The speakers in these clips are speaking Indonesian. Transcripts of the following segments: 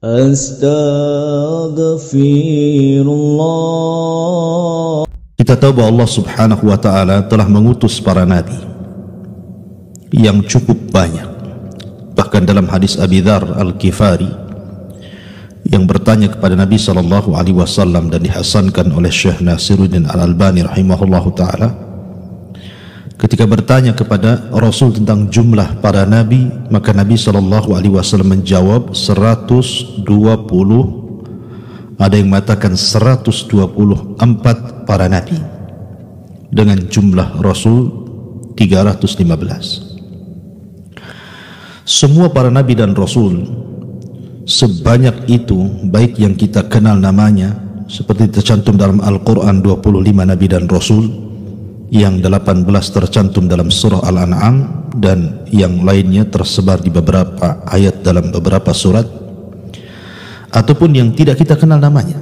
Astaghfirullah. Kita tahu bahwa Allah Subhanahu wa ta'ala telah mengutus para nabi yang cukup banyak. Bahkan dalam hadis Abi Dzar Al-Ghifari yang bertanya kepada Nabi SAW dan dihasankan oleh Syekh Nasiruddin Al-Albani rahimahullahu ta'ala, ketika bertanya kepada Rasul tentang jumlah para nabi, maka Nabi SAW menjawab 120, ada yang mengatakan 124 para nabi, dengan jumlah Rasul 315. Semua para nabi dan Rasul sebanyak itu, baik yang kita kenal namanya seperti tercantum dalam Al-Quran 25 nabi dan Rasul, yang 18 tercantum dalam surah Al-An'am, dan yang lainnya tersebar di beberapa ayat dalam beberapa surat, ataupun yang tidak kita kenal namanya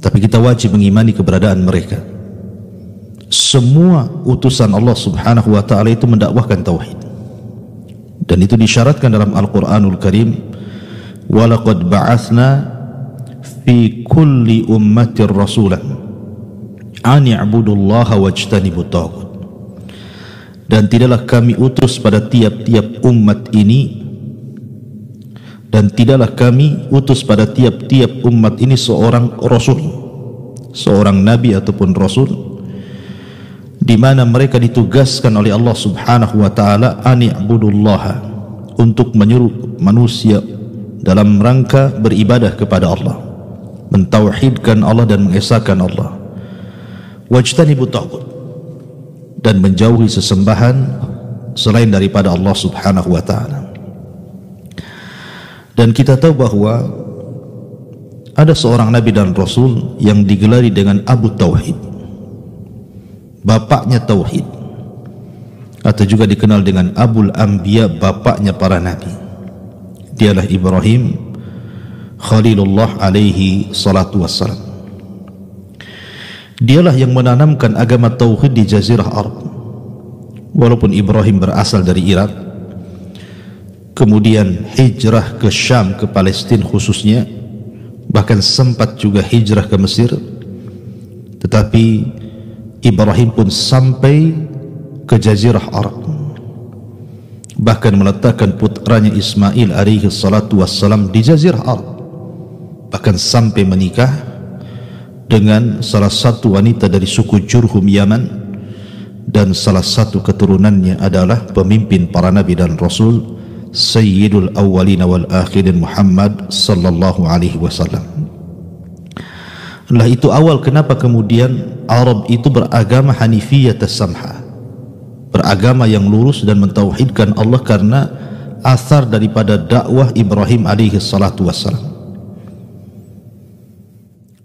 tapi kita wajib mengimani keberadaan mereka. Semua utusan Allah Subhanahu wa ta'ala itu mendakwahkan tauhid, dan itu disyaratkan dalam Al-Quranul Karim, walaqad ba'athna fi kulli ummatir rasulan an i'budullaha wajtanibut taghut. Dan tidaklah kami utus pada tiap-tiap umat ini, dan tidaklah kami utus pada tiap-tiap umat ini seorang rasul, seorang nabi ataupun rasul, di mana mereka ditugaskan oleh Allah Subhanahu wa ta'ala an i'budullaha, untuk menyuruh manusia dalam rangka beribadah kepada Allah, mentauhidkan Allah dan mengesahkan Allah, wajtanibut taghut, dan menjauhi sesembahan selain daripada Allah Subhanahu wa ta'ala. Dan kita tahu bahwa ada seorang nabi dan rasul yang digelari dengan Abu Tauhid, bapaknya tauhid, atau juga dikenal dengan Abul Anbiya, bapaknya para nabi. Dialah Ibrahim Khalilullah alaihi salatu wassalam. Dialah yang menanamkan agama tauhid di Jazirah Arab. Walaupun Ibrahim berasal dari Irak, kemudian hijrah ke Syam, ke Palestina khususnya, bahkan sempat juga hijrah ke Mesir, tetapi Ibrahim pun sampai ke Jazirah Arab, bahkan meletakkan putranya Ismail alaihi salatu wassalam di Jazirah Arab, bahkan sampai menikah dengan salah satu wanita dari suku Jurhum Yaman, dan salah satu keturunannya adalah pemimpin para nabi dan rasul, Sayyidul Awwalin wal Akhirin Muhammad sallallahu alaihi wasallam. Lah itu awal kenapa kemudian Arab itu beragama Hanifiyah Samha, beragama yang lurus dan mentauhidkan Allah, karena asar daripada dakwah Ibrahim alaihi salatu wassalam.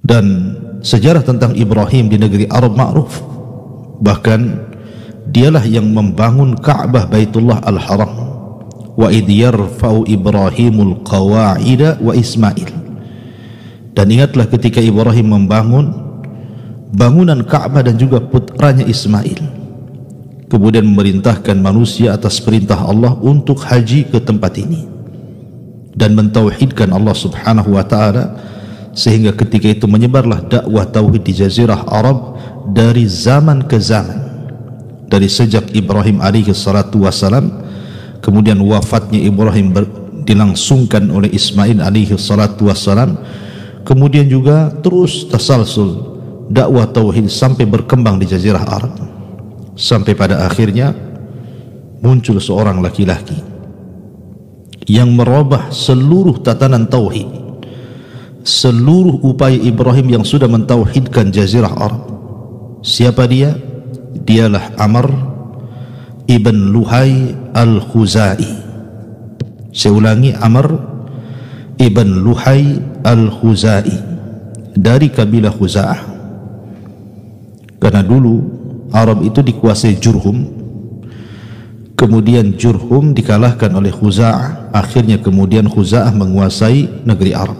Dan sejarah tentang Ibrahim di negeri Arab ma'ruf, bahkan dialah yang membangun Ka'bah Baitullah Al-Haram, wa idh yarfa'u Ibrahimul qawa'ida wa Ismail. Dan ingatlah ketika Ibrahim membangun bangunan Ka'bah dan juga putranya Ismail, kemudian memerintahkan manusia atas perintah Allah untuk haji ke tempat ini dan mentauhidkan Allah Subhanahu wa ta'ala, sehingga ketika itu menyebarlah dakwah tauhid di Jazirah Arab dari zaman ke zaman, dari sejak Ibrahim alaihi salatu wassalam, kemudian wafatnya Ibrahim dilangsungkan oleh Ismail alaihi salatu wassalam, kemudian juga terus tasalsul dakwah tauhid sampai berkembang di Jazirah Arab, sampai pada akhirnya muncul seorang laki-laki yang merubah seluruh tatanan tauhid, seluruh upaya Ibrahim yang sudah mentauhidkan Jazirah Arab. Siapa dia? Dialah Amr ibn Luhai al-Khuzai. Saya ulangi, Amr ibn Luhai al-Khuzai, dari kabilah Khuza'ah. Karena dulu Arab itu dikuasai Jurhum, kemudian Jurhum dikalahkan oleh Khuza'ah, akhirnya kemudian Khuza'ah menguasai negeri Arab.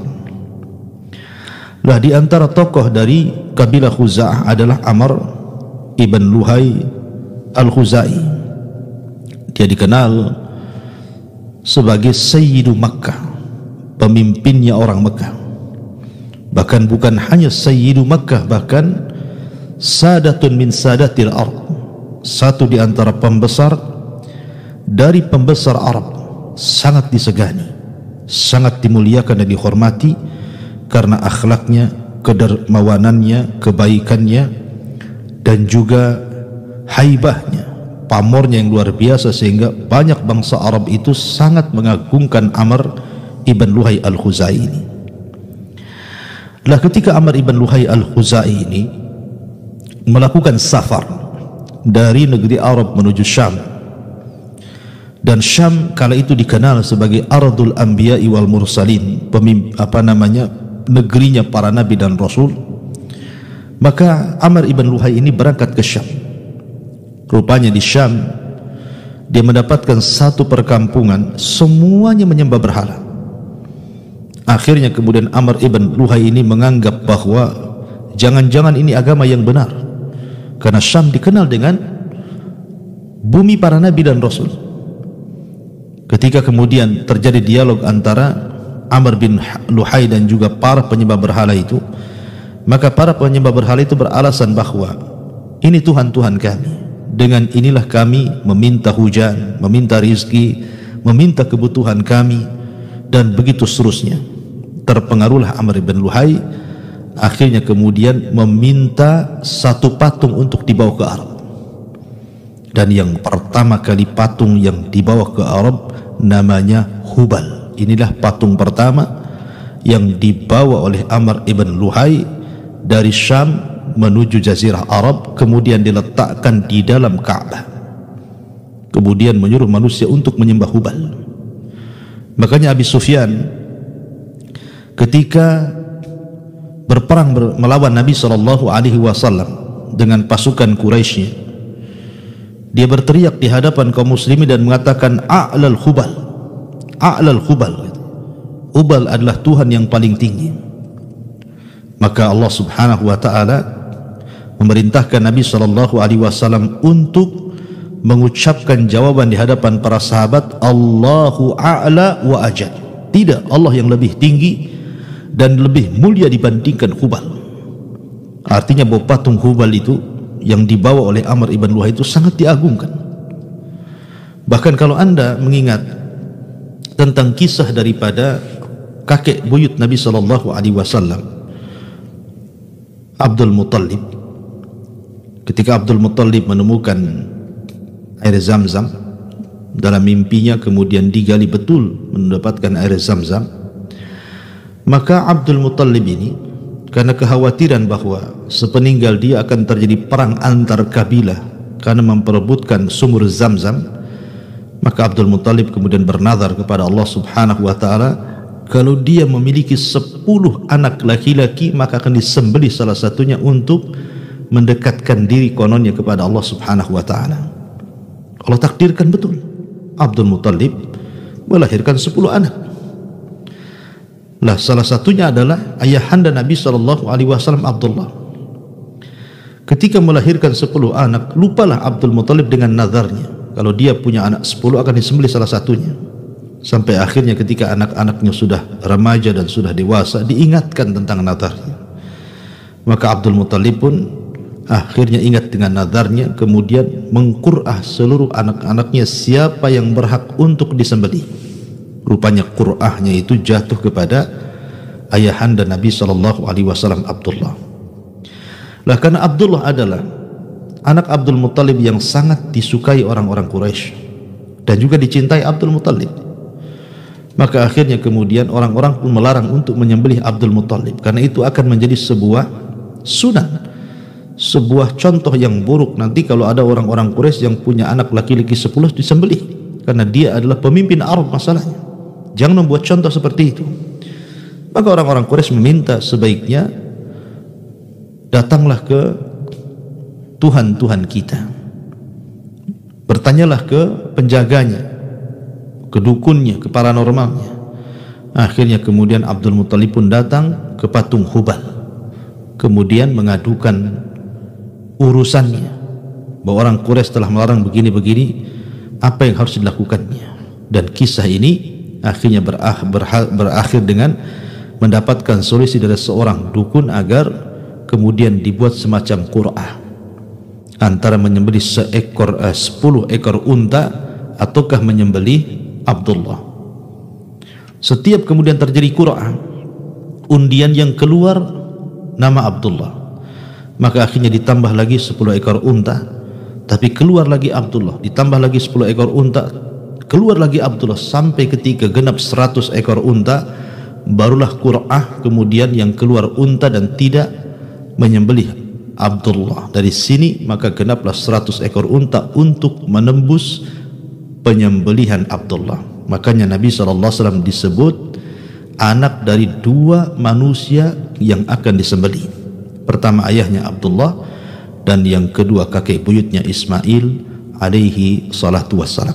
Lah di antara tokoh dari kabilah Khuza'ah adalah Amr ibn Luhai al-Khuzai. Dia dikenal sebagai Sayyidu Makkah, pemimpinnya orang Mekah. Bahkan bukan hanya Sayyidu Makkah, bahkan Sadatun min Sadatil Arab, satu di antara pembesar dari pembesar Arab, sangat disegani, sangat dimuliakan dan dihormati karena akhlaknya, kedermawanannya, kebaikannya, dan juga haibahnya, pamornya yang luar biasa, sehingga banyak bangsa Arab itu sangat mengagungkan Amr ibn Luhai al-Khuzai ini. Lah ketika Amr ibn Luhai al-Khuzai ini melakukan safar dari negeri Arab menuju Syam, dan Syam kala itu dikenal sebagai Ardul Anbiya'i wal Mursalin, negerinya para nabi dan rasul, maka Amr ibn Luhai ini berangkat ke Syam. Rupanya di Syam dia mendapatkan satu perkampungan semuanya menyembah berhala. Akhirnya kemudian Amr ibn Luhai ini menganggap bahwa jangan-jangan ini agama yang benar, karena Syam dikenal dengan bumi para nabi dan rasul. Ketika kemudian terjadi dialog antara Amr bin Luhai dan juga para penyembah berhala itu, maka para penyembah berhala itu beralasan bahwa ini Tuhan-Tuhan kami, dengan inilah kami meminta hujan, meminta rizki, meminta kebutuhan kami, dan begitu seterusnya. Terpengaruhlah Amr bin Luhai, akhirnya kemudian meminta satu patung untuk dibawa ke Arab. Dan yang pertama kali patung yang dibawa ke Arab namanya Hubal. Inilah patung pertama yang dibawa oleh Amr ibn Luhai dari Syam menuju Jazirah Arab, kemudian diletakkan di dalam Ka'bah, kemudian menyuruh manusia untuk menyembah Hubal. Makanya Abi Sufyan ketika berperang melawan Nabi SAW dengan pasukan Quraisy, dia berteriak di hadapan kaum muslimin dan mengatakan a'lal Hubal, a'lal Hubal. Hubal adalah Tuhan yang paling tinggi. Maka Allah Subhanahu wa taala memerintahkan Nabi SAW untuk mengucapkan jawaban di hadapan para sahabat, Allahu a'la wa ajal. Tidak, Allah yang lebih tinggi dan lebih mulia dibandingkan Hubal. Artinya bahwa patung Hubal itu yang dibawa oleh Amr ibn Luhai itu sangat diagungkan. Bahkan kalau anda mengingat tentang kisah daripada kakek buyut Nabi SAW, Abdul Muttalib, ketika Abdul Muttalib menemukan air Zamzam dalam mimpinya, kemudian digali betul mendapatkan air Zamzam, maka Abdul Muttalib ini karena kekhawatiran bahwa sepeninggal dia akan terjadi perang antar kabilah karena memperebutkan sumur Zamzam, maka Abdul Muttalib kemudian bernazar kepada Allah Subhanahu wa taala, kalau dia memiliki 10 anak laki-laki maka akan disembelih salah satunya untuk mendekatkan diri kononnya kepada Allah Subhanahu wa taala. Allah takdirkan betul, Abdul Muttalib melahirkan 10 anak. Lah salah satunya adalah ayahanda Nabi SAW, Abdullah. Ketika melahirkan 10 anak, lupalah Abdul Muttalib dengan nazarnya, kalau dia punya anak 10 akan disembelih salah satunya. Sampai akhirnya ketika anak-anaknya sudah remaja dan sudah dewasa, diingatkan tentang nazarnya. Maka Abdul Muttalib pun akhirnya ingat dengan nazarnya, kemudian mengqur'ah seluruh anak-anaknya siapa yang berhak untuk disembelih. Rupanya qur'ahnya itu jatuh kepada ayahanda Nabi SAW, Abdullah. Lah karena Abdullah adalah anak Abdul Muttalib yang sangat disukai orang-orang Quraisy dan juga dicintai Abdul Muttalib, maka akhirnya kemudian orang-orang pun melarang untuk menyembelih Abdul Muttalib, karena itu akan menjadi sebuah sunan, sebuah contoh yang buruk nanti kalau ada orang-orang Quraisy yang punya anak laki-laki 10 disembelih, karena dia adalah pemimpin Arab masalahnya. Jangan membuat contoh seperti itu. Maka orang-orang Quraisy meminta sebaiknya datanglah ke Tuhan-Tuhan kita, bertanyalah ke penjaganya, ke dukunnya, ke paranormalnya. Akhirnya kemudian Abdul Muttalib pun datang ke patung Hubal, kemudian mengadukan urusannya, bahwa orang Quraisy telah melarang begini-begini, apa yang harus dilakukannya. Dan kisah ini akhirnya berakhir dengan mendapatkan solusi dari seorang dukun agar kemudian dibuat semacam qur'ah antara menyembelih 10 ekor unta ataukah menyembelih Abdullah. Setiap kemudian terjadi qur'ah, undian yang keluar nama Abdullah, maka akhirnya ditambah lagi 10 ekor unta, tapi keluar lagi Abdullah, ditambah lagi 10 ekor unta, keluar lagi Abdullah, sampai ketika genap 100 ekor unta, barulah qur'ah kemudian yang keluar unta dan tidak menyembelih Abdullah. Dari sini maka genaplah 100 ekor unta untuk menembus penyembelihan Abdullah. Makanya Nabi SAW disebut anak dari 2 manusia yang akan disembelih. Pertama ayahnya Abdullah, dan yang kedua kakek buyutnya Ismail alaihi salatu wassalam.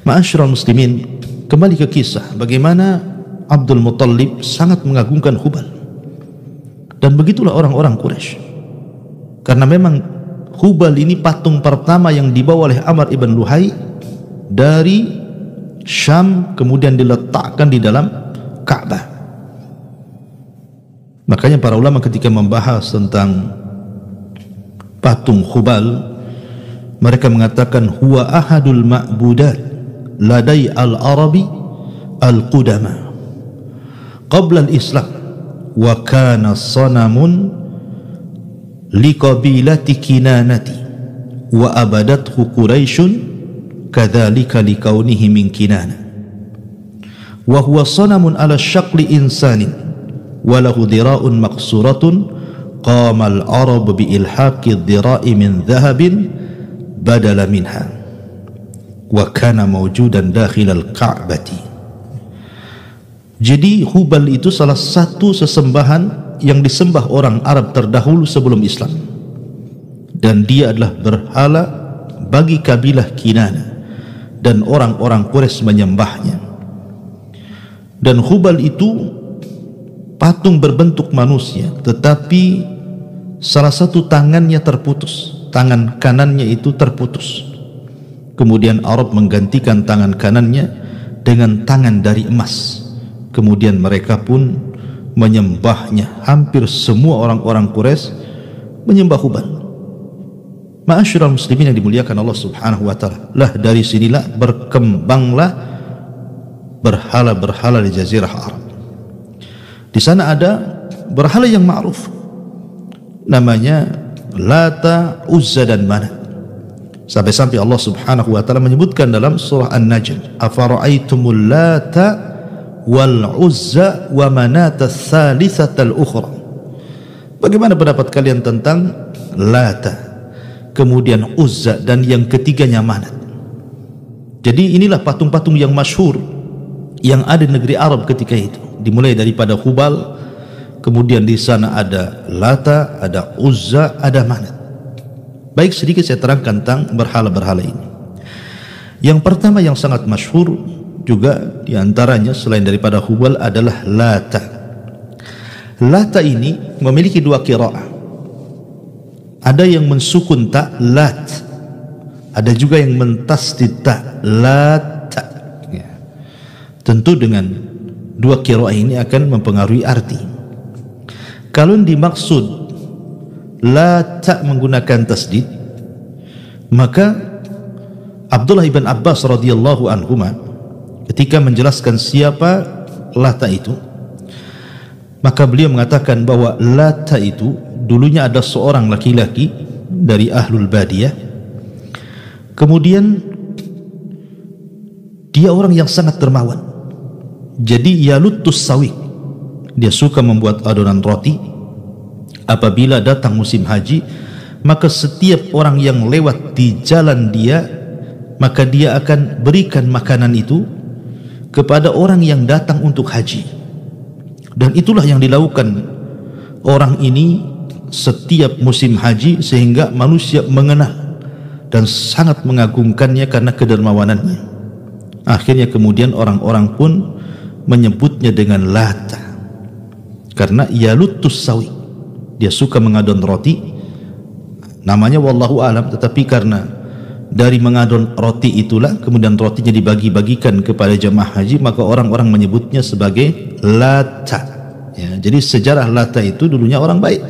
Ma'asyiral muslimin, kembali ke kisah bagaimana Abdul Muttalib sangat mengagungkan Hubal. Dan begitulah orang-orang Quraisy, karena memang Hubal ini patung pertama yang dibawa oleh Amr ibn Luhai dari Syam kemudian diletakkan di dalam Ka'bah. Makanya para ulama ketika membahas tentang patung Hubal, mereka mengatakan huwa ahadul ma'budat ladai al-arabi al-qudama qabla al-islam wa kana sanamun liqabilati kinanati wa abadathu quraisyun kadzalika likaunihi min kinana wa huwa sanamun ala syakli insanin wa lahu dira'un maqsuratun qama al-arab bi ilhaqi ad-dira'i min dhahabin badala minha wa kana mawjudan dakhil al-ka'bati. Jadi Hubal itu salah satu sesembahan yang disembah orang Arab terdahulu sebelum Islam, dan dia adalah berhala bagi kabilah Kinana, dan orang-orang Quraisy menyembahnya. Dan Hubal itu patung berbentuk manusia, tetapi salah satu tangannya terputus, tangan kanannya itu terputus. Kemudian Arab menggantikan tangan kanannya dengan tangan dari emas. Kemudian mereka pun menyembahnya. Hampir semua orang-orang Quraisy menyembah Hubal. Ma'asyiral muslimin yang dimuliakan Allah Subhanahu wa taala, lah dari sinilah berkembanglah berhala-berhala di jazirah Arab. Di sana ada berhala yang ma'ruf, namanya Lata, Uzza dan Manat. Sampai-sampai Allah Subhanahu wa taala menyebutkan dalam surah An-Najm, afara'aitumul Lata wal Uzza wa Manata tsalitsatal ukhra. Bagaimana pendapat kalian tentang Lata, kemudian Uzza, dan yang ketiganya Manat? Jadi inilah patung-patung yang masyhur yang ada di negeri Arab ketika itu. Dimulai daripada Hubal, kemudian di sana ada Lata, ada Uzza, ada Manat. Baik, sedikit saya terangkan tentang berhala-berhala ini. Yang pertama yang sangat masyhur juga diantaranya selain daripada Hubal adalah Lata. Lata ini memiliki 2 qiraah. Ada yang mensukun ta lat, ada juga yang mentasdid ta lata. Ya. Tentu dengan 2 qiraah ini akan mempengaruhi arti. Kalau dimaksud Lata menggunakan tasdid, maka Abdullah ibn Abbas radhiyallahu anhuma ketika menjelaskan siapa Lata itu, maka beliau mengatakan bahwa Lata itu dulunya ada seorang laki-laki dari ahlul badiyah, kemudian dia orang yang sangat dermawan. Jadi yalutus sawi, dia suka membuat adonan roti. Apabila datang musim haji, maka setiap orang yang lewat di jalan dia, maka dia akan berikan makanan itu kepada orang yang datang untuk haji. Dan itulah yang dilakukan orang ini setiap musim haji, sehingga manusia mengenal dan sangat mengagungkannya karena kedermawanannya. Akhirnya kemudian orang-orang pun menyebutnya dengan Lata, karena yalutus sawi, dia suka mengadon roti. Namanya wallahu alam, tetapi karena dari mengadon roti itulah kemudian rotinya dibagi-bagikan kepada jemaah haji, maka orang-orang menyebutnya sebagai Lata. Ya, jadi sejarah Lata itu dulunya orang baik,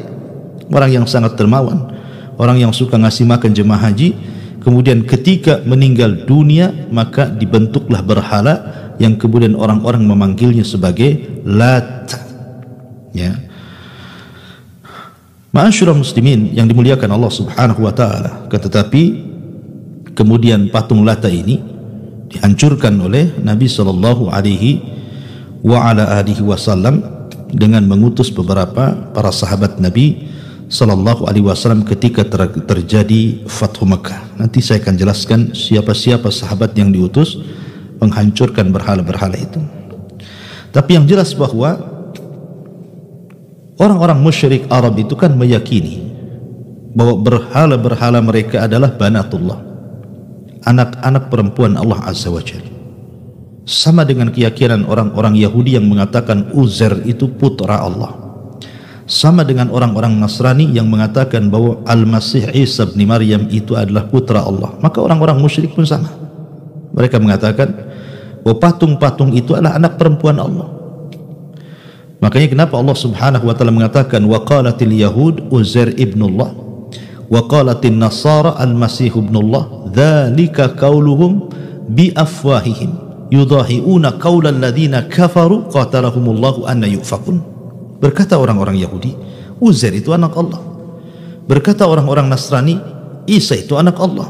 orang yang sangat dermawan, orang yang suka ngasih makan jemaah haji. Kemudian ketika meninggal dunia maka dibentuklah berhala yang kemudian orang-orang memanggilnya sebagai Lata. Ya. Ma'asyiral muslimin yang dimuliakan Allah Subhanahu wa taala, tetapi kemudian patung Lata ini dihancurkan oleh Nabi sallallahu alaihi wasallam dengan mengutus beberapa para sahabat Nabi sallallahu alaihi wasallam ketika terjadi Fathu Makkah. Nanti saya akan jelaskan siapa-siapa sahabat yang diutus menghancurkan berhala-berhala itu. Tapi yang jelas bahwa orang-orang musyrik Arab itu kan meyakini bahwa berhala-berhala mereka adalah banatullah, anak-anak perempuan Allah Azza wa Jalla. Sama dengan keyakinan orang-orang Yahudi yang mengatakan Uzair itu putra Allah. Sama dengan orang-orang Nasrani yang mengatakan bahwa Al-Masih Isa bin Maryam itu adalah putra Allah. Maka orang-orang musyrik pun sama. Mereka mengatakan bahwa patung-patung itu adalah anak perempuan Allah. Makanya kenapa Allah Subhanahu wa taala mengatakan wa qalatil yahud Uzair ibnullah wa qalatin nasara al-masih ibnullah dzalika qauluhum bi afwahihim yudahiuna qaulal ladzina kafaru qatalahumullahu anna yufakun. Berkata orang-orang Yahudi, Uzair itu anak Allah. Berkata orang-orang Nasrani, Isa itu anak Allah.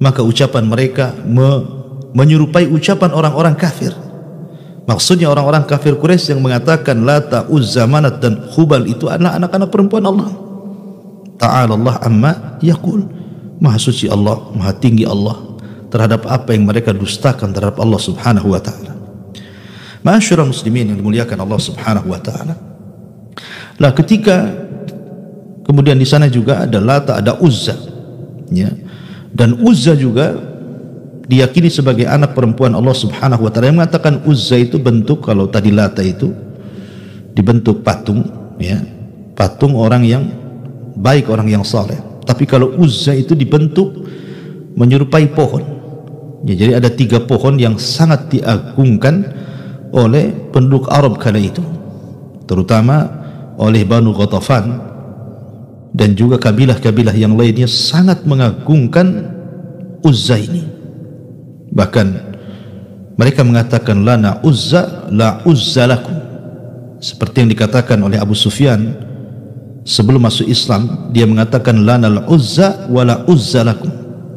Maka ucapan mereka menyerupai ucapan orang-orang kafir. Maksudnya orang-orang kafir Quraisy yang mengatakan Lata, Uzza, Manat dan Hubal itu adalah anak-anak perempuan Allah. Ta'ala Allah amma yaqul. Maha suci Allah, maha tinggi Allah terhadap apa yang mereka dustakan terhadap Allah Subhanahu wa taala. Ma'asyiral muslimin yang dimuliakan Allah Subhanahu wa taala. Lah ketika kemudian di sana juga ada Lata, ada Uzza, ya. Dan Uzza juga diyakini sebagai anak perempuan Allah Subhanahu wa taala. Yang mengatakan Uzza itu bentuk, kalau tadi Lata itu dibentuk patung, ya. Patung orang yang baik, orang yang saleh. Tapi kalau Uzza itu dibentuk menyerupai pohon. Ya, jadi ada 3 pohon yang sangat diagungkan oleh penduduk Arab kala itu, terutama oleh Banu Ghatafan dan juga kabilah-kabilah yang lainnya sangat mengagungkan Uzza ini. Bahkan mereka mengatakan lana Uzza la Uzza lakum, seperti yang dikatakan oleh Abu Sufyan sebelum masuk Islam. Dia mengatakan lana al-Uzza wa la Uzza lakum,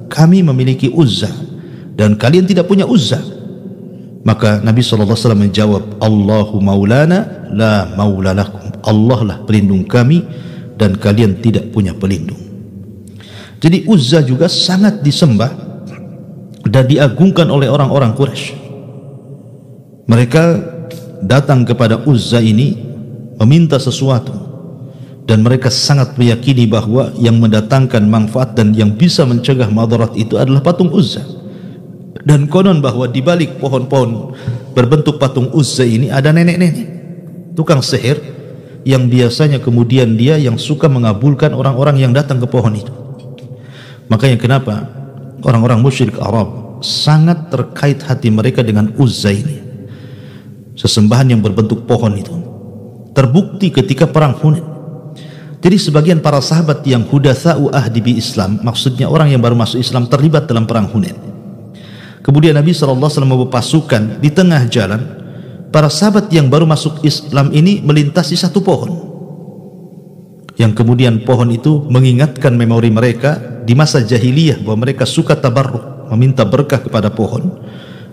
kami memiliki Uzza dan kalian tidak punya Uzza. Maka Nabi SAW menjawab, Allahu maulana la maula lakum, Allah lah pelindung kami dan kalian tidak punya pelindung. Jadi Uzza juga sangat disembah dan diagungkan oleh orang-orang Quraisy. Mereka datang kepada Uzza ini meminta sesuatu, dan mereka sangat meyakini bahwa yang mendatangkan manfaat dan yang bisa mencegah madarat itu adalah patung Uzza. Dan konon bahwa di balik pohon-pohon berbentuk patung Uzza ini ada nenek-nenek tukang sihir yang biasanya kemudian dia yang suka mengabulkan orang-orang yang datang ke pohon itu. Makanya kenapa orang-orang musyrik Arab sangat terkait hati mereka dengan Uzza ini, sesembahan yang berbentuk pohon itu. Terbukti ketika perang Hunain. Jadi sebagian para sahabat yang hudatsa'u ahdi bi Islam, maksudnya orang yang baru masuk Islam, terlibat dalam perang Hunain. Kemudian Nabi SAW membawa pasukan. Di tengah jalan, para sahabat yang baru masuk Islam ini melintasi satu pohon, yang kemudian pohon itu mengingatkan memori mereka di masa jahiliyah bahwa mereka suka tabarruk, meminta berkah kepada pohon.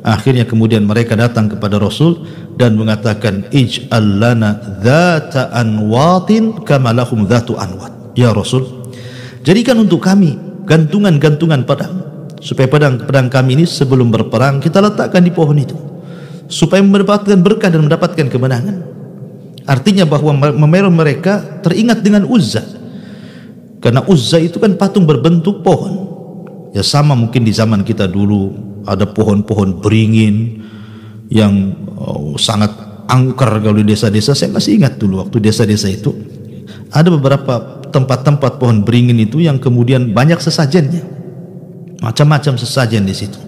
Akhirnya kemudian mereka datang kepada Rasul dan mengatakan, ij'al lana dhata anwatin kama lahum dhatu anwat. Ya Rasul, jadikan untuk kami gantungan-gantungan pedang, supaya pedang-pedang kami ini sebelum berperang kita letakkan di pohon itu, supaya mendapatkan berkah dan mendapatkan kemenangan. Artinya bahwa mereka teringat dengan Uzza, karena Uzza itu kan patung berbentuk pohon. Ya sama mungkin di zaman kita dulu ada pohon-pohon beringin yang sangat angker. Kalau di desa-desa, saya masih ingat dulu waktu desa-desa itu ada beberapa tempat-tempat pohon beringin itu yang kemudian banyak sesajennya. macam-macam sesajen di situ.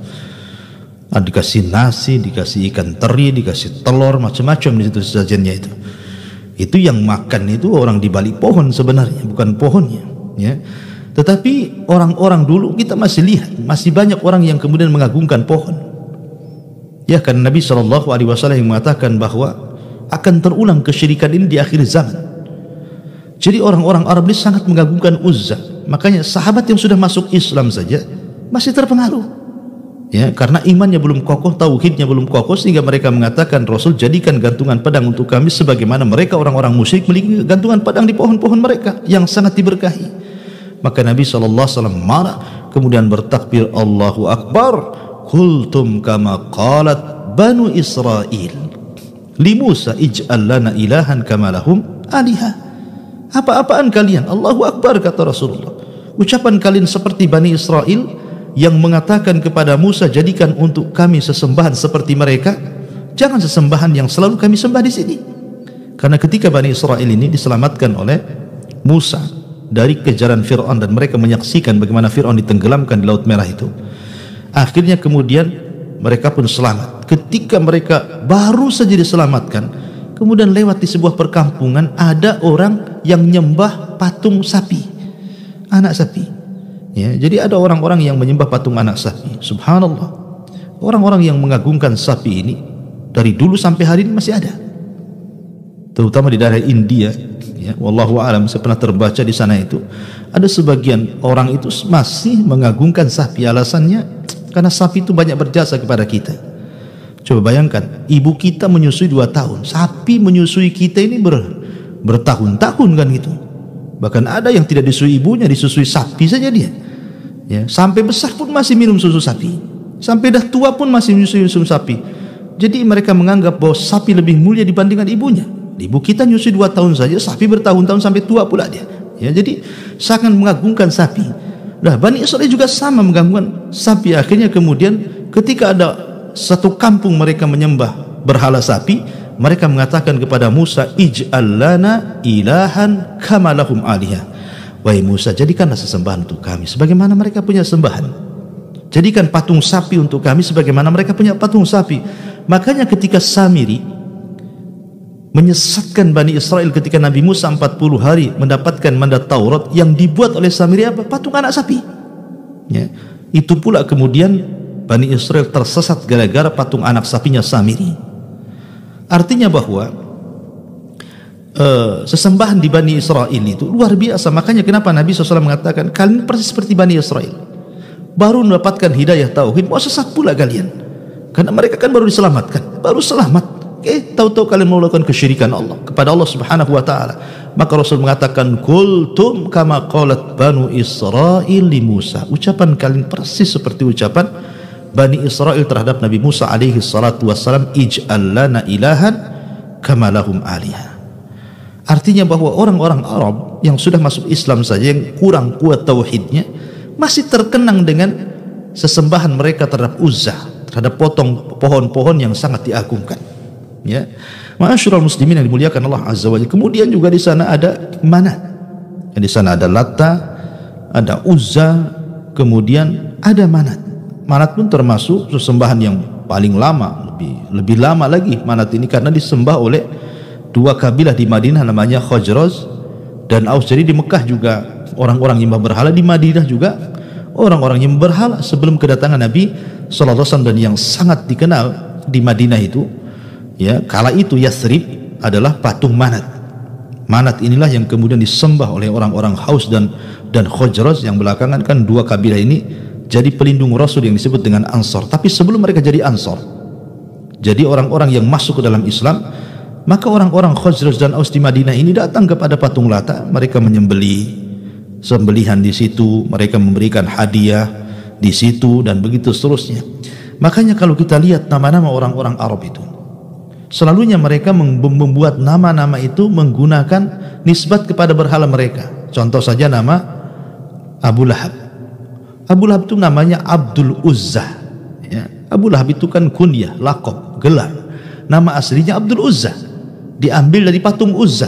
Dikasih nasi, dikasih ikan teri, dikasih telur, macam-macam di situ sesajennya itu. Itu yang makan itu orang di balik pohon sebenarnya, bukan pohonnya, ya. Tetapi orang-orang dulu kita masih lihat, masih banyak orang yang kemudian mengagungkan pohon. Ya, karena Nabi SAW yang mengatakan bahwa akan terulang kesyirikan ini di akhir zaman. Jadi orang-orang Arab ini sangat mengagungkan Uzza. Makanya sahabat yang sudah masuk Islam saja masih terpengaruh. Ya, karena imannya belum kokoh, tauhidnya belum kokoh, sehingga mereka mengatakan, Rasul, jadikan gantungan pedang untuk kami sebagaimana mereka orang-orang musyrik memiliki gantungan pedang di pohon-pohon mereka yang sangat diberkahi. Maka Nabi SAW marah, kemudian bertakbir, Allahu Akbar, qultum kama qalat Banu Israel li Musa ij'al lana ilahan kama lahum aliha. Apa-apaan kalian? Allahu Akbar, kata Rasulullah. Ucapan kalian seperti Bani Israel yang mengatakan kepada Musa, jadikan untuk kami sesembahan seperti mereka. Jangan sesembahan yang selalu kami sembah di sini. Karena ketika Bani Israel ini diselamatkan oleh Musa dari kejaran Fir'aun dan mereka menyaksikan bagaimana Fir'aun ditenggelamkan di Laut Merah itu, akhirnya kemudian mereka pun selamat. Ketika mereka baru saja diselamatkan, kemudian lewat di sebuah perkampungan, ada orang yang nyembah patung sapi, anak sapi. Ya, jadi ada orang-orang yang menyembah patung anak sapi. Subhanallah. Orang-orang yang mengagungkan sapi ini dari dulu sampai hari ini masih ada. Terutama di daerah India, ya, wallahu a'lam, saya pernah terbaca di sana itu ada sebagian orang itu masih mengagungkan sapi. Alasannya karena sapi itu banyak berjasa kepada kita. Coba bayangkan, ibu kita menyusui 2 tahun, sapi menyusui kita ini bertahun-tahun kan gitu. Bahkan ada yang tidak disusui ibunya, disusui sapi saja dia. Ya, sampai besar pun masih minum susu sapi. Sampai dah tua pun masih menyusui susu sapi. Jadi mereka menganggap bahwa sapi lebih mulia dibandingkan ibunya. Ibu kita nyusui 2 tahun saja, sapi bertahun-tahun sampai tua pula dia. Ya, jadi sangat mengagungkan sapi. Nah, Bani Israel juga sama mengagungkan sapi. Akhirnya kemudian ketika ada satu kampung mereka menyembah berhala sapi, mereka mengatakan kepada Musa, ij'al lana ilahan kama lahum alihah. Wahai Musa, jadikanlah sesembahan untuk kami sebagaimana mereka punya sembahan. Jadikan patung sapi untuk kami sebagaimana mereka punya patung sapi. Makanya ketika Samiri menyesatkan Bani Israel ketika Nabi Musa 40 hari mendapatkan mandat Taurat, yang dibuat oleh Samiri apa? Patung anak sapi. Ya. Itu pula kemudian Bani Israel tersesat gara-gara patung anak sapinya Samiri. Artinya bahwa sesembahan di Bani Israel itu luar biasa. Makanya kenapa Nabi SAW mengatakan, kalian persis seperti Bani Israel, baru mendapatkan hidayah tauhid, mau sesat pula kalian. Karena mereka kan baru diselamatkan, baru selamat. Tahu-tahu kalian melakukan kesyirikan Allah kepada Allah Subhanahu wa taala. Maka Rasul mengatakan, qultum kama qalat Banu Israel li Musa. Ucapan kalian persis seperti ucapan Bani Israel terhadap Nabi Musa alaihi salatu wassalam, ij'al lana ilahan kama lahum alihah. Artinya bahwa orang-orang Arab yang sudah masuk Islam saja, yang kurang kuat tauhidnya, masih terkenang dengan sesembahan mereka terhadap Uzza, terhadap pohon-pohon yang sangat diagungkan. Ya, ma'asyiral muslimin yang dimuliakan Allah Azza wa Jalla. Kemudian juga di sana ada Manat. Di sana ada Latta, ada Uzza, kemudian ada Manat. Manat pun termasuk sesembahan yang paling lama, lebih lama lagi Manat ini, karena disembah oleh 2 kabilah di Madinah namanya Khazraj dan Aus. Jadi di Mekah juga orang-orang yang berhala, di Madinah juga orang-orang yang berhala sebelum kedatangan Nabi sallallahu alaihi wasallam. Dan yang sangat dikenal di Madinah itu, ya, kala itu Yathrib adalah patung Manat. Manat inilah yang kemudian disembah oleh orang-orang Aus dan Khazraj, yang belakangan kan 2 kabilah ini jadi pelindung Rasul yang disebut dengan Ansar. Tapi sebelum mereka jadi Ansar, jadi orang-orang yang masuk ke dalam Islam, maka orang-orang Khazraj dan Aus di Madinah ini datang kepada patung Lata. Mereka menyembelih sembelihan di situ, mereka memberikan hadiah di situ, dan begitu seterusnya. Makanya kalau kita lihat nama-nama orang-orang Arab itu, selalunya mereka membuat nama-nama itu menggunakan nisbat kepada berhala mereka. Contoh saja nama Abu Lahab. Abu Lahab itu namanya Abdul Uzza. Ya. Abu Lahab itu kan kunyah, laqab, gelar. Nama aslinya Abdul Uzza, diambil dari patung Uzza.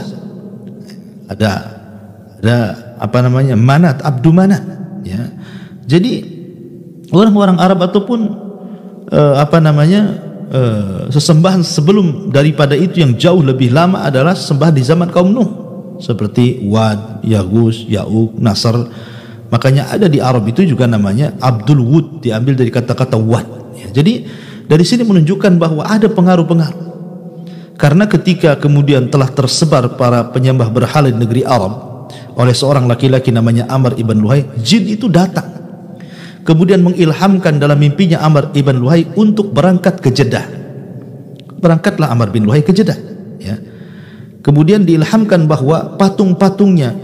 Ada apa namanya, Manat, Abdu Manat. Ya. Jadi orang-orang Arab ataupun sesembahan sebelum daripada itu yang jauh lebih lama adalah sembahan di zaman kaum Nuh, seperti Wad, Yaghus, Ya'uq, Nasr. Makanya ada di Arab itu juga namanya Abdul Wud, diambil dari kata-kata Wad. Jadi dari sini menunjukkan bahwa ada pengaruh-pengaruh. Karena ketika kemudian telah tersebar para penyembah berhala di negeri Arab oleh seorang laki-laki namanya Amr ibn Luhai, jin itu datang kemudian mengilhamkan dalam mimpinya Amr ibn Luhai untuk berangkat ke Jeddah. Berangkatlah Amr bin Luhai ke Jeddah, ya. Kemudian diilhamkan bahwa patung-patungnya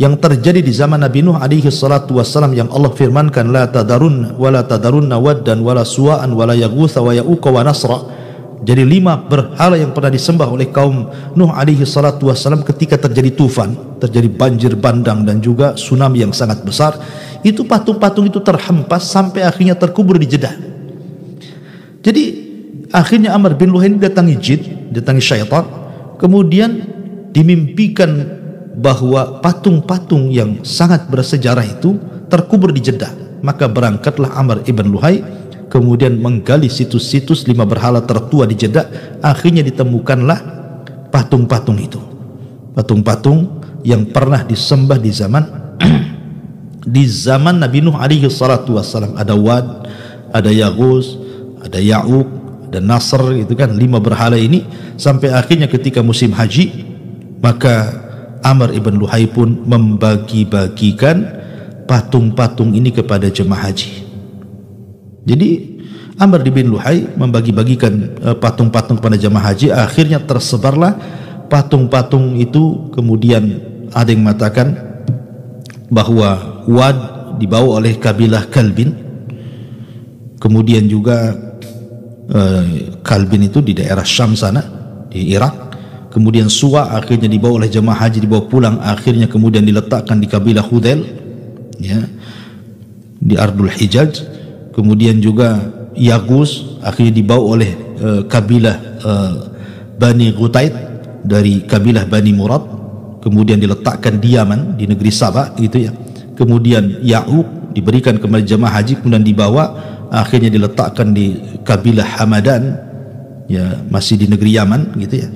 yang terjadi di zaman Nabi Nuh alaihi salatu wassalam yang Allah firmankan la tadarun wa la tadarunna waddan wa la suwa'an wa la yaghutha wa ya'uqa wa nasra. Jadi 5 berhala yang pernah disembah oleh kaum Nuh alaihi salatu wassalam ketika terjadi tufan, terjadi banjir bandang dan juga tsunami yang sangat besar, itu patung-patung itu terhempas sampai akhirnya terkubur di Jeddah. Jadi akhirnya Amr bin Luhai datangi jin, datangi syaitan, kemudian dimimpikan bahwa patung-patung yang sangat bersejarah itu terkubur di Jeddah. Maka berangkatlah Amr ibn Luhai kemudian menggali situs-situs 5 berhala tertua di Jeddah. Akhirnya ditemukanlah patung-patung itu, patung-patung yang pernah disembah di zaman di zaman Nabi Nuh alaihi salatu wassalam. Ada Wad, ada Yaghus, ada Ya'uq, ada Nasr, itu kan 5 berhala ini. Sampai akhirnya ketika musim haji, maka Amr ibn Luhai pun membagi-bagikan patung-patung ini kepada jemaah haji. Jadi Amr bin Luhai membagi-bagikan patung-patung kepada jemaah haji. Akhirnya tersebarlah patung-patung itu. Kemudian ada yang mengatakan bahwa Wad dibawa oleh kabilah Kalbin. Kemudian juga Kalbin itu di daerah Syam sana, di Irak. Kemudian Suwa akhirnya dibawa oleh jemaah haji, dibawa pulang. Akhirnya kemudian diletakkan di kabilah Hudel, ya, di Ardul Hijaz. Kemudian juga Yaghus akhirnya dibawa oleh kabilah Bani Ghutaid dari kabilah Bani Murad, kemudian diletakkan di Yaman, di negeri Sabah gitu ya. Kemudian Ya'uq diberikan kepada jemaah haji, kemudian dibawa akhirnya diletakkan di kabilah Hamadan, ya, masih di negeri Yaman gitu ya.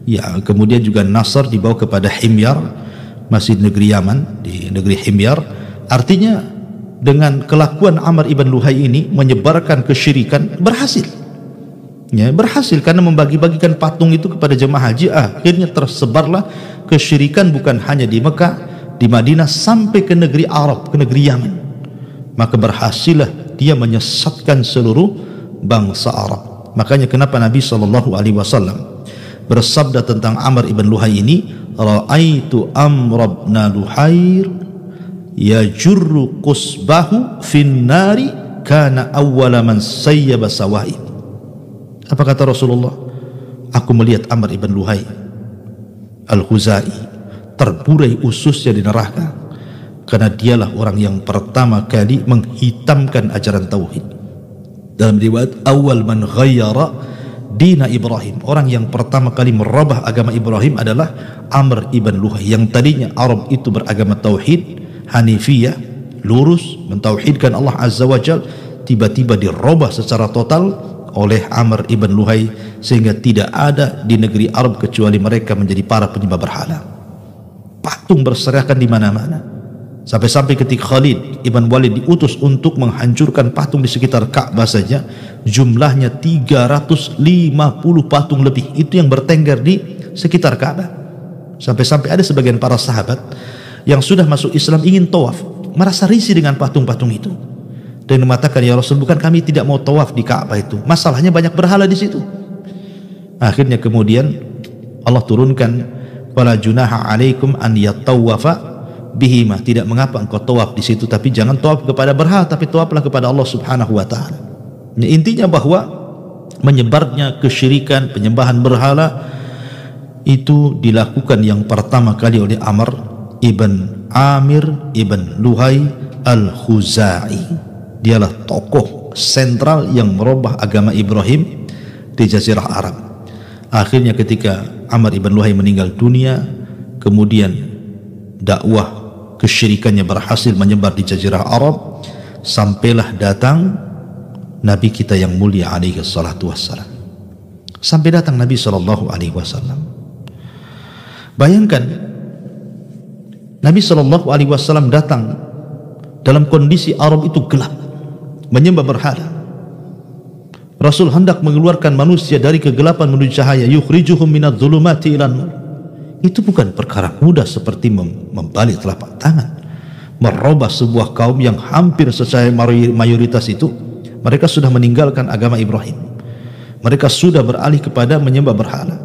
Ya, kemudian juga Nasr dibawa kepada Himyar, masih di negeri Yaman, di negeri Himyar. Artinya dengan kelakuan Amr ibn Luhai ini menyebarkan kesyirikan berhasil, ya, berhasil karena membagi-bagikan patung itu kepada jemaah haji. Akhirnya tersebarlah kesyirikan bukan hanya di Mekah, di Madinah, sampai ke negeri Arab, ke negeri Yaman. Maka berhasillah dia menyesatkan seluruh bangsa Arab. Makanya kenapa Nabi SAW bersabda tentang Amr ibn Luhai ini, ra'aitu Amr ibn Luhair yajurru qusbahu finnari kana awwala man sayyaba sawaib. Apa kata Rasulullah? Aku melihat Amr ibn Luhai Al-Khuzai terburai ususnya di neraka, karena dialah orang yang pertama kali menghitamkan ajaran tauhid. Dalam riwayat, awal man ghayyara dina Ibrahim, orang yang pertama kali merubah agama Ibrahim adalah Amr ibn Luhai. Yang tadinya Arab itu beragama tauhid Hanifiyah, lurus mentauhidkan Allah Azza wa Jal, tiba-tiba dirubah secara total oleh Amr ibn Luhai, sehingga tidak ada di negeri Arab kecuali mereka menjadi para penyembah berhala. Patung berserakan di mana-mana, sampai-sampai ketika Khalid ibn Walid diutus untuk menghancurkan patung di sekitar Ka'bah saja, jumlahnya 350 patung lebih itu yang bertengger di sekitar Ka'bah. Sampai-sampai ada sebagian para sahabat yang sudah masuk Islam ingin tawaf, merasa risih dengan patung-patung itu, dan mengatakan, ya Rasul, bukan kami tidak mau tawaf di Ka'bah itu, masalahnya banyak berhala di situ. Akhirnya kemudian Allah turunkan, wala junaha alaikum an yatawafa bihima, tidak mengapa engkau tawaf di situ, tapi jangan tawaf kepada berhala, tapi tawaflah kepada Allah Subhanahu wa taala. Intinya bahwa menyebarnya kesyirikan, penyembahan berhala itu dilakukan yang pertama kali oleh Amr ibn Amir ibn Luhai Al-Khuzai. Dialah tokoh sentral yang merubah agama Ibrahim di Jazirah Arab. Akhirnya ketika Amr ibn Luhai meninggal dunia, kemudian dakwah kesyirikannya berhasil menyebar di Jazirah Arab. sampailah datang Nabi kita yang mulia alaihi salatu wassalam. Sampai datang Nabi sallallahu alaihi wasallam. Bayangkan Nabi sallallahu alaihi wasallam datang dalam kondisi Arab itu gelap, menyembah berhala. Rasul hendak mengeluarkan manusia dari kegelapan menuju cahaya, yukhrijuhum minadh-dhulumati ilan nur. Itu bukan perkara mudah seperti membalik telapak tangan, merubah sebuah kaum yang hampir secara mayoritas itu mereka sudah meninggalkan agama Ibrahim. Mereka sudah beralih kepada menyembah berhala,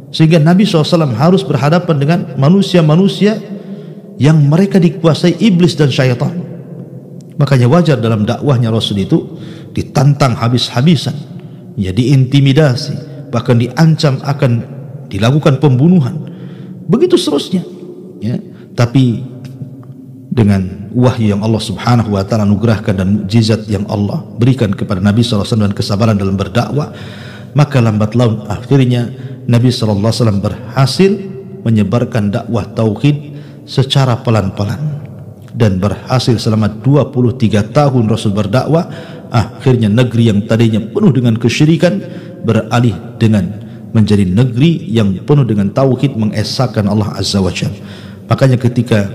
sehingga Nabi SAW harus berhadapan dengan manusia-manusia yang mereka dikuasai iblis dan syaitan. Makanya wajar dalam dakwahnya Rasul itu ditantang habis-habisan, ya, diintimidasi, bahkan diancam akan dilakukan pembunuhan, begitu seterusnya, ya. Tapi dengan wahyu yang Allah Subhanahu wa taala anugerahkan dan mukjizat yang Allah berikan kepada Nabi SAW dan kesabaran dalam berdakwah, maka lambat laun akhirnya Nabi SAW berhasil menyebarkan dakwah tauhid secara pelan-pelan, dan berhasil selama 23 tahun Rasul berdakwah. Akhirnya negeri yang tadinya penuh dengan kesyirikan beralih dengan menjadi negeri yang penuh dengan tauhid, mengesahkan Allah Azza wa Jalla. Makanya ketika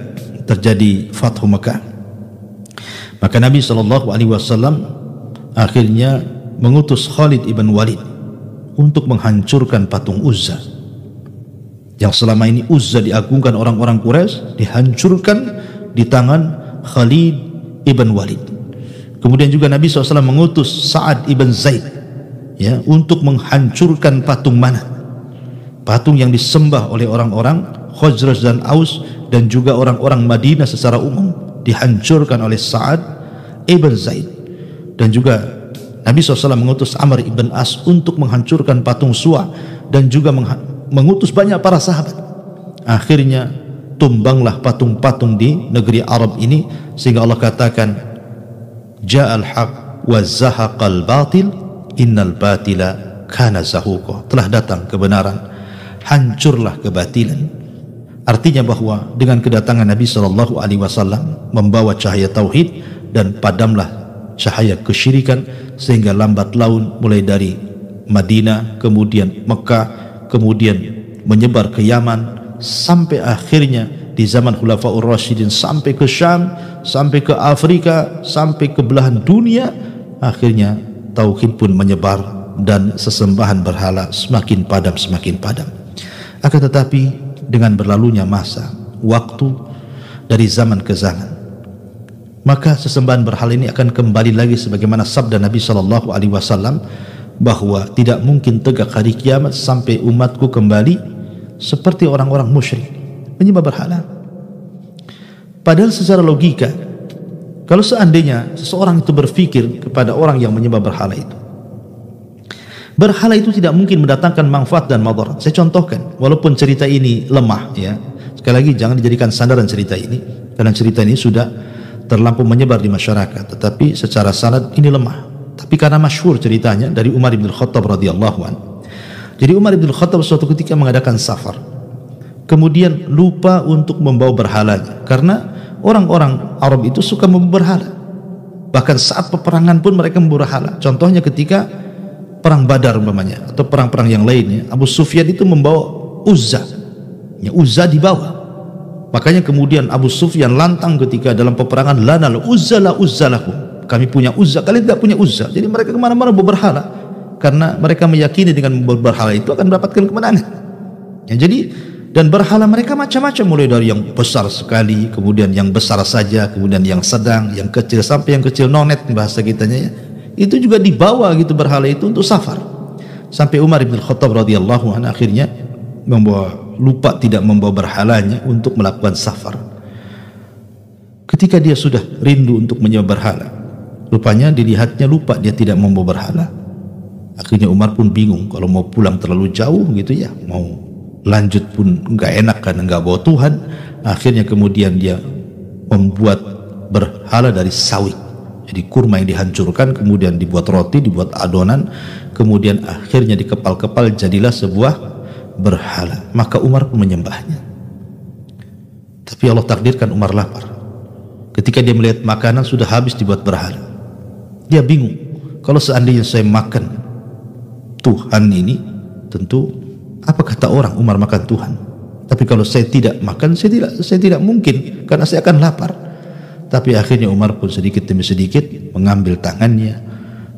terjadi Fathu Mekah, maka Nabi SAW akhirnya mengutus Khalid ibn Walid untuk menghancurkan patung Uzza, yang selama ini Uzza diagungkan orang-orang Quraisy, dihancurkan di tangan Khalid ibn Walid. Kemudian juga Nabi SAW mengutus Sa'ad ibn Zaid, ya, untuk menghancurkan patung Manat, patung yang disembah oleh orang-orang Khazraj dan Aus dan juga orang-orang Madinah secara umum, dihancurkan oleh Sa'ad ibn Zaid. Dan juga Nabi SAW mengutus Amr ibn As untuk menghancurkan patung Suwa, dan juga mengutus banyak para sahabat. Akhirnya tumbanglah patung-patung di negeri Arab ini, sehingga Allah katakan, Ja'al haq wa zahaqal batil innal batila kana zahuqa. Telah datang kebenaran, hancurlah kebatilan. Artinya bahwa dengan kedatangan Nabi SAW membawa cahaya tauhid, dan padamlah cahaya kesyirikan, sehingga lambat laun mulai dari Madinah, kemudian Mekah, kemudian menyebar ke Yaman, sampai akhirnya di zaman Khulafaur Rasyidin sampai ke Syam, sampai ke Afrika, sampai ke belahan dunia. Akhirnya tauhid pun menyebar dan sesembahan berhala semakin padam, semakin padam. Akan tetapi dengan berlalunya masa, waktu, dari zaman ke zaman, maka sesembahan berhala ini akan kembali lagi, sebagaimana sabda Nabi SAW bahwa tidak mungkin tegak hari kiamat sampai umatku kembali seperti orang-orang musyrik, menyembah berhala. Padahal secara logika, kalau seandainya seseorang itu berpikir kepada orang yang menyembah berhala itu tidak mungkin mendatangkan manfaat dan madarat. Saya contohkan, walaupun cerita ini lemah, ya, sekali lagi jangan dijadikan sandaran cerita ini, karena cerita ini sudah terlampau menyebar di masyarakat, tetapi secara sanad ini lemah. Tapi karena masyhur ceritanya dari Umar bin Khattab radhiyallahu anhu. Jadi Umar bin Khattab suatu ketika mengadakan safar, kemudian lupa untuk membawa berhalanya, karena orang-orang Arab itu suka membawa berhala. Bahkan saat peperangan pun mereka membawa berhala. Contohnya ketika perang Badar umpamanya, atau perang-perang yang lainnya, Abu Sufyan itu membawa Uzza, ya, Uzza dibawa. Makanya kemudian Abu Sufyan lantang ketika dalam peperangan, lana la Uzza la Uzza lakum, kami punya Uzza, kalian tidak punya Uzza. Jadi mereka kemana-mana membawa berhala, karena mereka meyakini dengan membawa berhala itu akan mendapatkan kemenangan, ya. Jadi dan berhala mereka macam-macam, mulai dari yang besar sekali, kemudian yang besar saja, kemudian yang sedang, yang kecil, sampai yang kecil nonet bahasa kitanya, ya. Itu juga dibawa gitu berhala itu untuk safar. Sampai Umar bin Khattab radhiyallahu anhu akhirnya lupa tidak membawa berhalanya untuk melakukan safar. Ketika dia sudah rindu untuk menyembah berhala, rupanya dilihatnya lupa dia tidak membawa berhala. Akhirnya Umar pun bingung, kalau mau pulang terlalu jauh gitu, ya, mau lanjut pun nggak enak karena nggak bawa Tuhan. Akhirnya kemudian dia membuat berhala dari sawit, jadi kurma yang dihancurkan, kemudian dibuat roti, dibuat adonan, kemudian akhirnya dikepal-kepal, jadilah sebuah berhala. Maka Umar pun menyembahnya. Tapi Allah takdirkan Umar lapar. Ketika dia melihat makanan sudah habis dibuat berhala, dia bingung. Kalau seandainya saya makan Tuhan ini, tentu apa kata orang Umar makan Tuhan. Tapi kalau saya tidak makan, saya tidak mungkin, karena saya akan lapar. Tapi akhirnya Umar pun sedikit demi sedikit mengambil tangannya,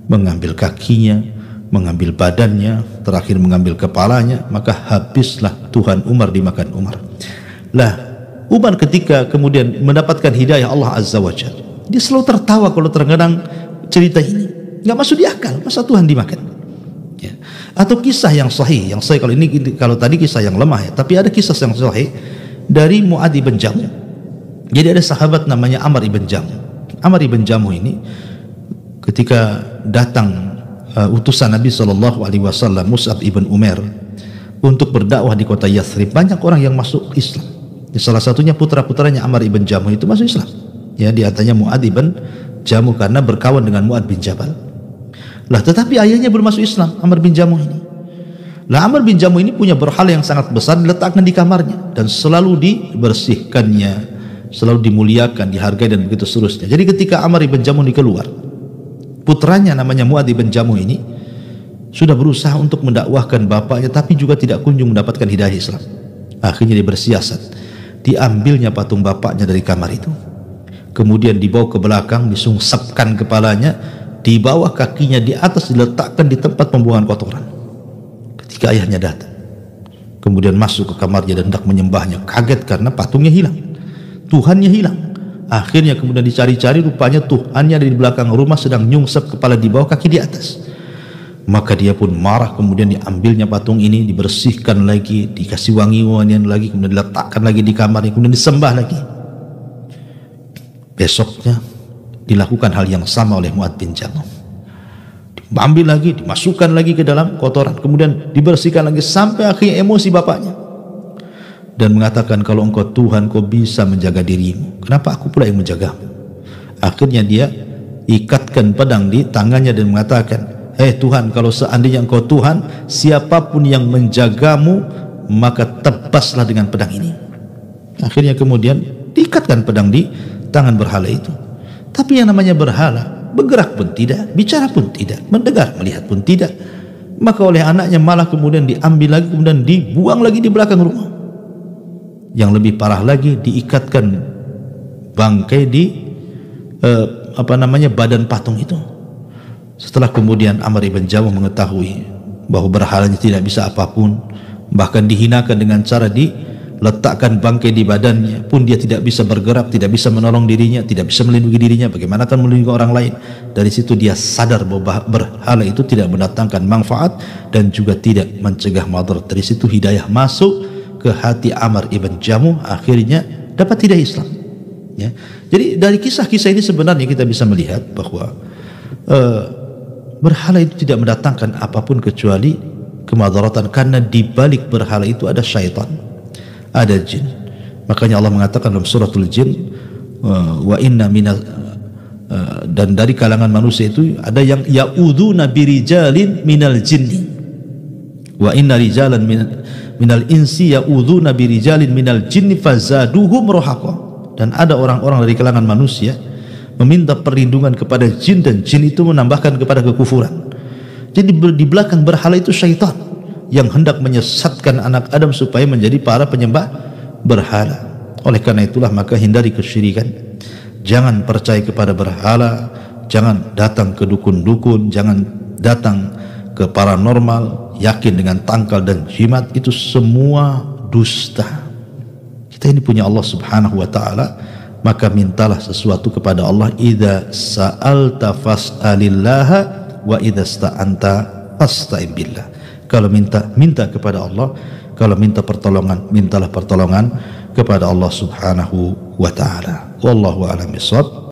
mengambil kakinya, mengambil badannya, terakhir mengambil kepalanya. Maka habislah Tuhan Umar dimakan Umar. Lah, Umar ketika kemudian mendapatkan hidayah Allah Azza wa Jalla, dia selalu tertawa kalau terkadang cerita ini. Nggak masuk di akal, masa Tuhan dimakan? Ya. Atau kisah yang sahih kalau tadi kisah yang lemah ya, tapi ada kisah yang sahih dari Mu'adz ibn Jamuh. Jadi ada sahabat namanya Amr ibn Jamuh. Amr ibn Jamuh ini ketika datang utusan Nabi SAW, Mus'ab ibn Umair, untuk berdakwah di kota Yathrib, banyak orang yang masuk Islam. Salah satunya putra-putranya Amr ibn Jamuh itu masuk Islam. Ya, di antaranya Mu'adz ibn Jamuh karena berkawan dengan Mu'adz bin Jabal. Lah, tetapi ayahnya belum masuk Islam, Amr bin Jamuh ini. Lah, Amr bin Jamuh ini punya berhala yang sangat besar diletakkan di kamarnya dan selalu dibersihkannya, selalu dimuliakan, dihargai dan begitu seterusnya. Jadi ketika Amr bin Jamuh ini keluar, putranya namanya Mu'adz bin Jamuh ini sudah berusaha untuk mendakwahkan bapaknya, tapi juga tidak kunjung mendapatkan hidayah Islam. Akhirnya dia bersiasat, diambilnya patung bapaknya dari kamar itu, kemudian dibawa ke belakang, disungsapkan kepalanya, di bawah kakinya, di atas diletakkan di tempat pembuangan kotoran. Ketika ayahnya datang, kemudian masuk ke kamarnya dan hendak menyembahnya, kaget karena patungnya hilang, Tuhannya hilang. Akhirnya kemudian dicari-cari, rupanya Tuhannya ada di belakang rumah sedang nyungsap kepala di bawah, kaki di atas. Maka dia pun marah, kemudian diambilnya patung ini, dibersihkan lagi, dikasih wangi-wangian lagi, kemudian diletakkan lagi di kamarnya, kemudian disembah lagi. Besoknya dilakukan hal yang sama oleh Mu'adz bin Jamuh. Diambil lagi, dimasukkan lagi ke dalam kotoran, kemudian dibersihkan lagi, sampai akhirnya emosi bapaknya dan mengatakan, kalau engkau Tuhan, kau bisa menjaga dirimu, kenapa aku pula yang menjagamu? Akhirnya dia ikatkan pedang di tangannya dan mengatakan, Tuhan, kalau seandainya engkau Tuhan, siapapun yang menjagamu, maka tebaslah dengan pedang ini. Akhirnya kemudian diikatkan pedang di tangan berhala itu. Tapi yang namanya berhala, bergerak pun tidak, bicara pun tidak, mendengar, melihat pun tidak. Maka oleh anaknya malah kemudian diambil lagi, kemudian dibuang lagi di belakang rumah. Yang lebih parah lagi, diikatkan bangkai di badan patung itu. Setelah kemudian Amr ibn Jamuh mengetahui bahwa berhalanya tidak bisa apapun, bahkan dihinakan dengan cara diletakkan bangkai di badannya, pun dia tidak bisa bergerak, tidak bisa menolong dirinya, tidak bisa melindungi dirinya, bagaimana akan melindungi orang lain? Dari situ dia sadar bahwa berhala itu tidak mendatangkan manfaat dan juga tidak mencegah madarat. Dari situ hidayah masuk ke hati Amr ibn Jamuh, akhirnya dapat hidayah Islam. Ya. Jadi dari kisah-kisah ini sebenarnya kita bisa melihat bahwa berhala itu tidak mendatangkan apapun kecuali kemadaratan, karena di balik berhala itu ada syaitan, ada jin. Makanya Allah mengatakan dalam suratul jin, wa inna minal dan dari kalangan manusia itu ada yang ya'udzuna birijalin minal jinni, wa inna rijalan minal insi ya'udzuna birijalin minal jinni fazaduhum rahaqa. Dan ada orang-orang dari kalangan manusia meminta perlindungan kepada jin, dan jin itu menambahkan kepada kekufuran. Jadi di belakang berhala itu syaitan yang hendak menyesatkan anak Adam supaya menjadi para penyembah berhala. Oleh karena itulah maka hindari kesyirikan, jangan percaya kepada berhala, jangan datang ke dukun-dukun, jangan datang ke paranormal, yakin dengan tangkal dan jimat, itu semua dusta. Kita ini punya Allah Subhanahu wa ta'ala, maka mintalah sesuatu kepada Allah. Idza sa'alta fas'alillaha wa idza sta'anta fasta'in billah. Kalau minta kepada Allah, kalau minta pertolongan, mintalah pertolongan kepada Allah Subhanahu wa ta'ala. Wallahu a'lam bishawab.